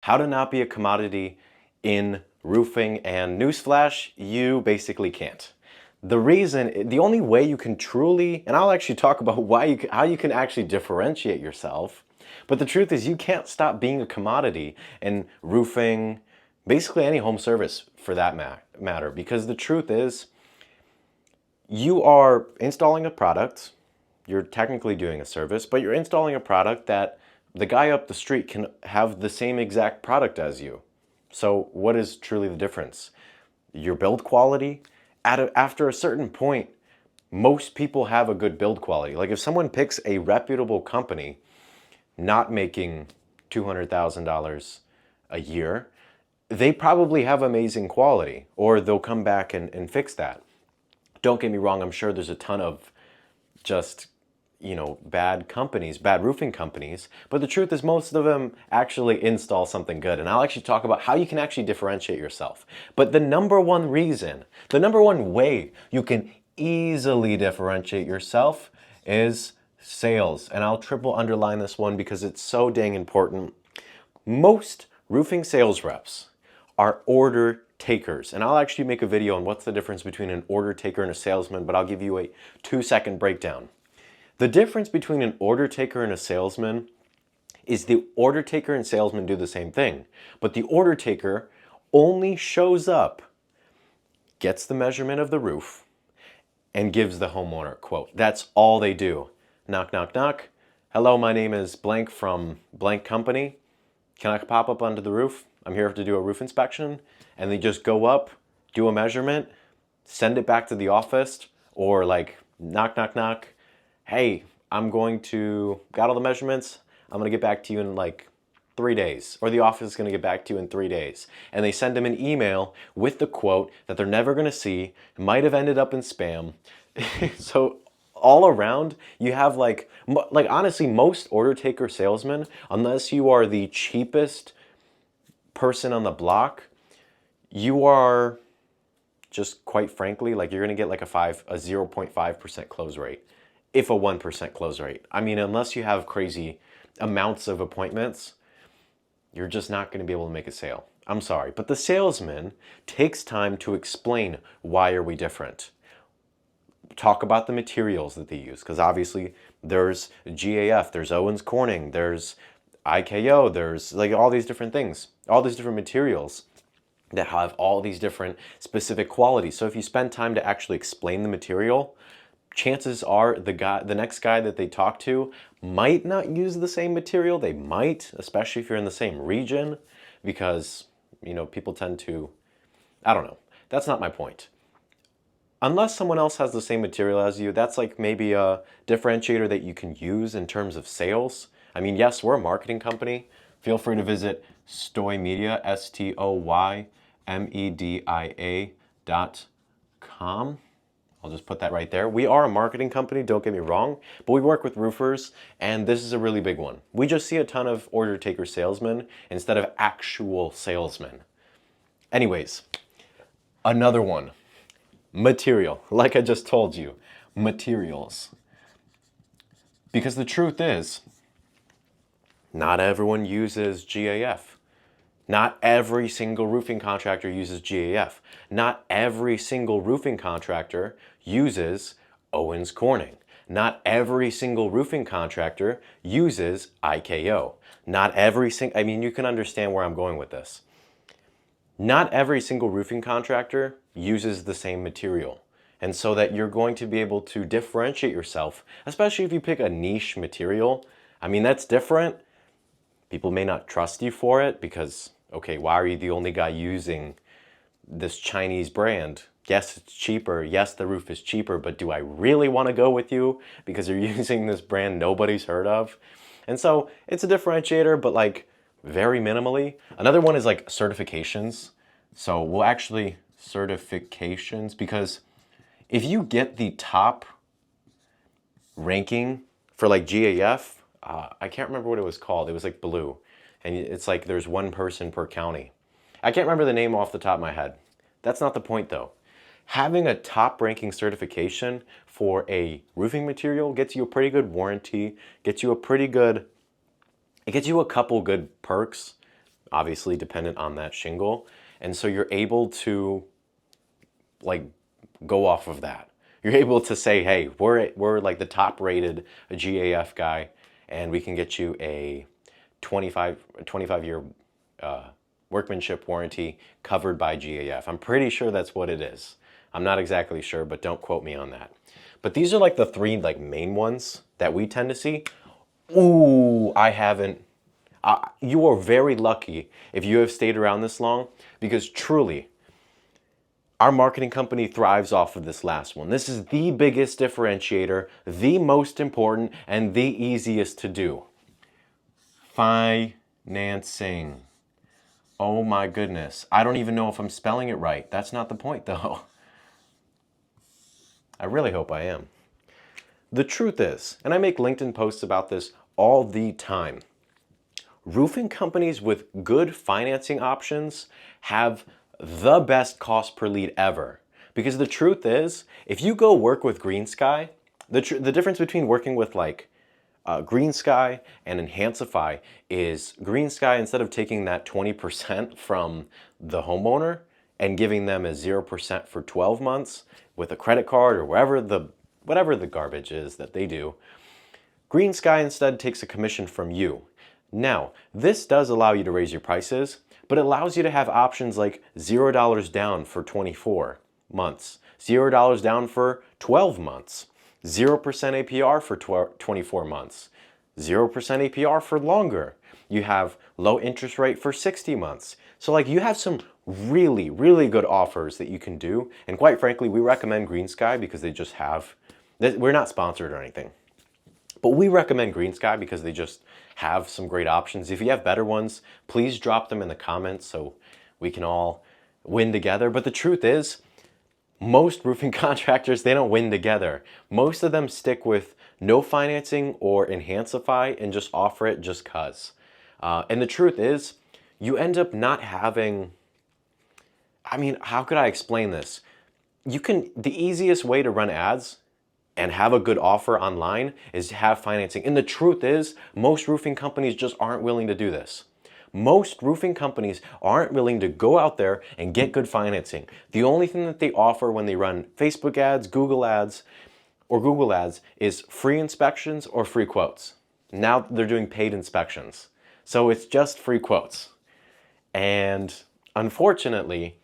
How to not be a commodity in roofing, and newsflash, you basically can't. The only way you can truly, and I'll actually talk about how you can actually differentiate yourself, but the truth is you can't stop being a commodity in roofing, basically any home service for that matter, because the truth is you are installing a product, you're technically doing a service, but you're installing a product that the guy up the street can have the same exact product as you. So what is truly the difference? Your build quality? After a certain point, most people have a good build quality. Like if someone picks a reputable company not making $200,000 a year, they probably have amazing quality, or they'll come back and fix that. Don't get me wrong, I'm sure there's a ton of just, bad companies, bad roofing companies, but the truth is most of them actually install something good. And I'll actually talk about how you can actually differentiate yourself. But the number one way you can easily differentiate yourself is sales. And I'll triple underline this one because it's so dang important. Most roofing sales reps are order takers. And I'll actually make a video on what's the difference between an order taker and a salesman, but I'll give you a 2-second breakdown. The difference between an order taker and a salesman is the order taker and salesman do the same thing, but the order taker only shows up, gets the measurement of the roof, and gives the homeowner a quote. That's all they do. Knock, knock, knock. Hello, my name is blank from blank company. Can I pop up onto the roof? I'm here to do a roof inspection. And they just go up, do a measurement, send it back to the office, or like knock, knock, knock. Hey, got all the measurements. I'm gonna get back to you in like 3 days, or the office is gonna get back to you in 3 days. And they send them an email with the quote that they're never gonna see. It might have ended up in spam. So all around, you have like honestly, most order taker salesmen, unless you are the cheapest person on the block, you are just quite frankly, like you're gonna get like a 0.5% close rate, if a 1% close rate. I mean, unless you have crazy amounts of appointments, you're just not gonna be able to make a sale. I'm sorry, but the salesman takes time to explain why are we different. Talk about the materials that they use, because obviously there's GAF, there's Owens Corning, there's IKO, there's like all these different things, all these different materials that have all these different specific qualities. So if you spend time to actually explain the material, chances are the next guy that they talk to might not use the same material. They might, especially if you're in the same region, because, people tend to, I don't know. That's not my point. Unless someone else has the same material as you, that's like maybe a differentiator that you can use in terms of sales. I mean, yes, we're a marketing company. Feel free to visit StoyMedia, StoyMedia.com. I'll just put that right there. We are a marketing company, don't get me wrong, but we work with roofers, and this is a really big one. We just see a ton of order taker salesmen instead of actual salesmen. Anyways, another one. Material. Like I just told you, materials. Because the truth is, not everyone uses GAF. Not every single roofing contractor uses GAF. Not every single roofing contractor uses Owens Corning. Not every single roofing contractor uses IKO. You can understand where I'm going with this. Not every single roofing contractor uses the same material. And so that you're going to be able to differentiate yourself, especially if you pick a niche material. I mean, that's different. People may not trust you for it because, okay, why are you the only guy using this Chinese brand? Yes, it's cheaper. Yes, the roof is cheaper, but do I really want to go with you because you're using this brand nobody's heard of? And so it's a differentiator, but like very minimally. Another one is like certifications. So we'll actually certifications, because if you get the top ranking for like GAF, I can't remember what it was called. It was like blue. And it's like there's one person per county. I can't remember the name off the top of my head. That's not the point though. Having a top ranking certification for a roofing material gets you a pretty good warranty, it gets you a couple good perks obviously dependent on that shingle. And so you're able to like go off of that. You're able to say, hey, we're like the top rated GAF guy, and we can get you a 25 year workmanship warranty covered by GAF. I'm pretty sure that's what it is. I'm not exactly sure, but don't quote me on that. But these are like the three like main ones that we tend to see. Ooh, I haven't. You are very lucky if you have stayed around this long, because truly, our marketing company thrives off of this last one. This is the biggest differentiator, the most important, and the easiest to do. Financing. Oh my goodness. I don't even know if I'm spelling it right. That's not the point though. I really hope I am. The truth is, and I make LinkedIn posts about this all the time, roofing companies with good financing options have the best cost per lead ever. Because the truth is, if you go work with Green Sky, the difference between working with like Green Sky and Enhancify is Green Sky, instead of taking that 20% from the homeowner and giving them a 0% for 12 months with a credit card or whatever the garbage is that they do, Green Sky instead takes a commission from you. Now, this does allow you to raise your prices, but it allows you to have options like $0 down for 24 months, $0 down for 12 months, 0% APR for 24 months, 0% APR for longer. You have low interest rate for 60 months. So like you have some really, really good offers that you can do. And quite frankly, we recommend Green Sky because they just have, we're not sponsored or anything, but we recommend Green Sky because they just have some great options. If you have better ones, please drop them in the comments so we can all win together. But the truth is, most roofing contractors, they don't win together. Most of them stick with no financing or Enhancify and just offer it just cause. And the truth is, you end up not having, I mean, how could I explain this? The easiest way to run ads and have a good offer online is to have financing. And the truth is, most roofing companies just aren't willing to do this. Most roofing companies aren't willing to go out there and get good financing. The only thing that they offer when they run Facebook ads, Google ads is free inspections or free quotes. Now they're doing paid inspections. So it's just free quotes. And unfortunately,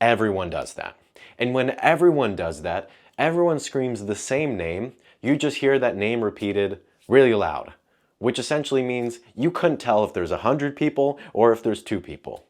everyone does that. And when everyone does that, everyone screams the same name. You just hear that name repeated really loud, which essentially means you couldn't tell if there's 100 people or if there's 2 people.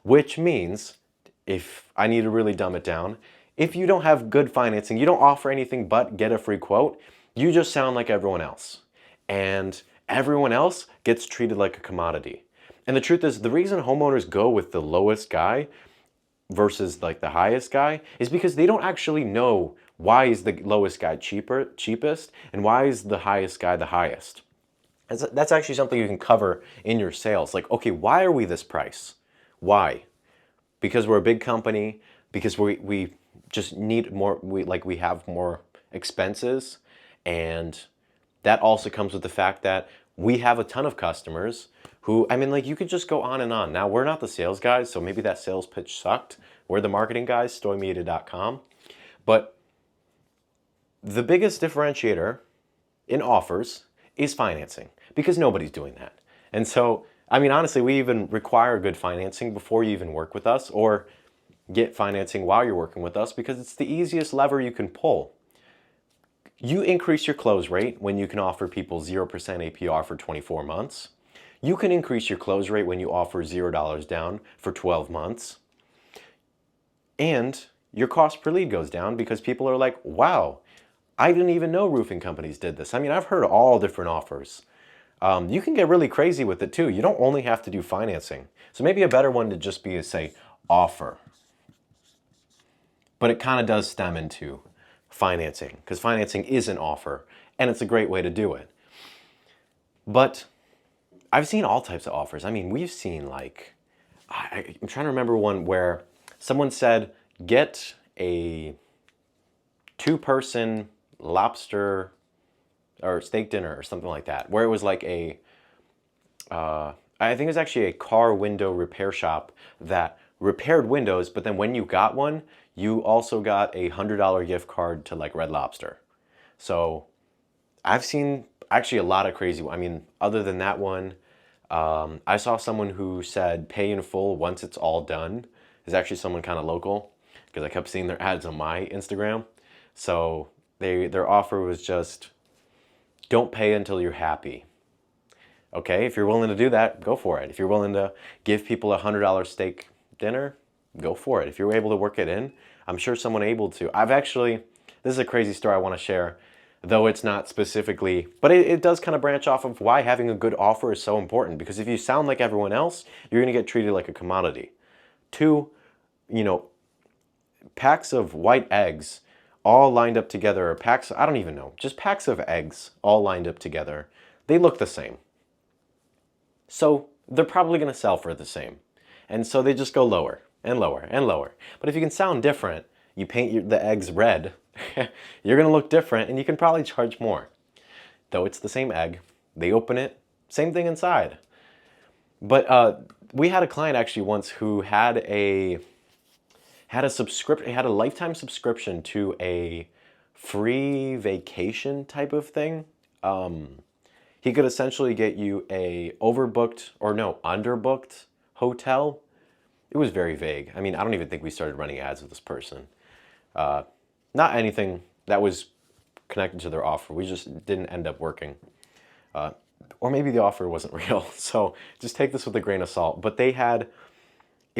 Which means, if I need to really dumb it down, if you don't have good financing, you don't offer anything but get a free quote, you just sound like everyone else. And everyone else gets treated like a commodity. And the truth is, the reason homeowners go with the lowest guy versus like the highest guy is because they don't actually know why is the lowest guy cheapest and why is the highest guy the highest. That's actually something you can cover in your sales. Like, okay, why are we this price? Why? Because we're a big company, because we just need more, we have more expenses, and that also comes with the fact that we have a ton of customers who, I mean, like you could just go on and on. Now, we're not the sales guys, so maybe that sales pitch sucked. We're the marketing guys, stoymedia.com. But the biggest differentiator in offers is financing, because nobody's doing that. And so, I mean, honestly, we even require good financing before you even work with us, or get financing while you're working with us, because it's the easiest lever you can pull. You increase your close rate when you can offer people 0% APR for 24 months. You can increase your close rate when you offer $0 down for 12 months. And your cost per lead goes down because people are like, wow, I didn't even know roofing companies did this. I mean, I've heard all different offers. You can get really crazy with it too. You don't only have to do financing. So maybe a better one to just be to say offer. But it kind of does stem into financing, because financing is an offer and it's a great way to do it. But I've seen all types of offers. I mean, we've seen like, I'm trying to remember one where someone said, get a 2-person lobster or steak dinner or something like that, where it was like a I think it was actually a car window repair shop that repaired windows, but then when you got one, you also got a $100 gift card to like Red Lobster. So I've seen actually a lot of crazy, I mean, other than that one, I saw someone who said pay in full once it's all done. Is actually someone kind of local because I kept seeing their ads on my Instagram. So their offer was just don't pay until you're happy. Okay, if you're willing to do that, go for it. If you're willing to give people $100 steak dinner, go for it. If you're able to work it in, I'm sure someone able to. This is a crazy story I want to share, though it's not specifically, but it does kind of branch off of why having a good offer is so important. Because if you sound like everyone else, you're going to get treated like a commodity. Two, you know, packs of white eggs all lined up together, or packs, I don't even know, just packs of eggs all lined up together. They look the same. So they're probably going to sell for the same. And so they just go lower and lower and lower. But if you can sound different, you paint the eggs red, you're going to look different and you can probably charge more. Though it's the same egg, they open it, same thing inside. But we had a client actually once who had a lifetime subscription to a free vacation type of thing. He could essentially get you a underbooked hotel. It was very vague. I mean, I don't even think we started running ads with this person. Not anything that was connected to their offer. We just didn't end up working. Or maybe the offer wasn't real. So just take this with a grain of salt. But it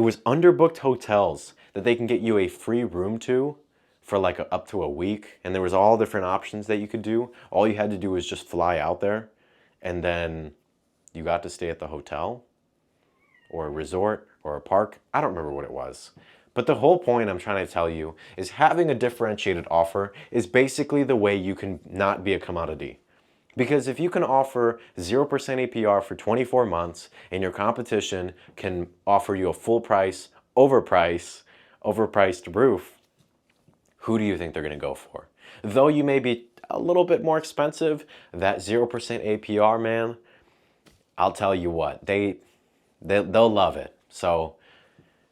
was underbooked hotels that they can get you a free room to for like up to a week. And there was all different options that you could do. All you had to do was just fly out there. And then you got to stay at the hotel or a resort or a park. I don't remember what it was. But the whole point I'm trying to tell you is having a differentiated offer is basically the way you can not be a commodity. Because if you can offer 0% APR for 24 months and your competition can offer you a full price, overpriced roof, who do you think they're going to go for? Though you may be a little bit more expensive, that 0% APR, man, I'll tell you what, they'll love it. So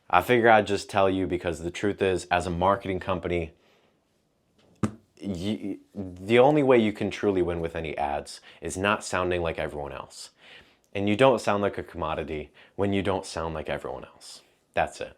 I figure I'd just tell you, because the truth is, as a marketing company, the only way you can truly win with any ads is not sounding like everyone else. And you don't sound like a commodity when you don't sound like everyone else. That's it.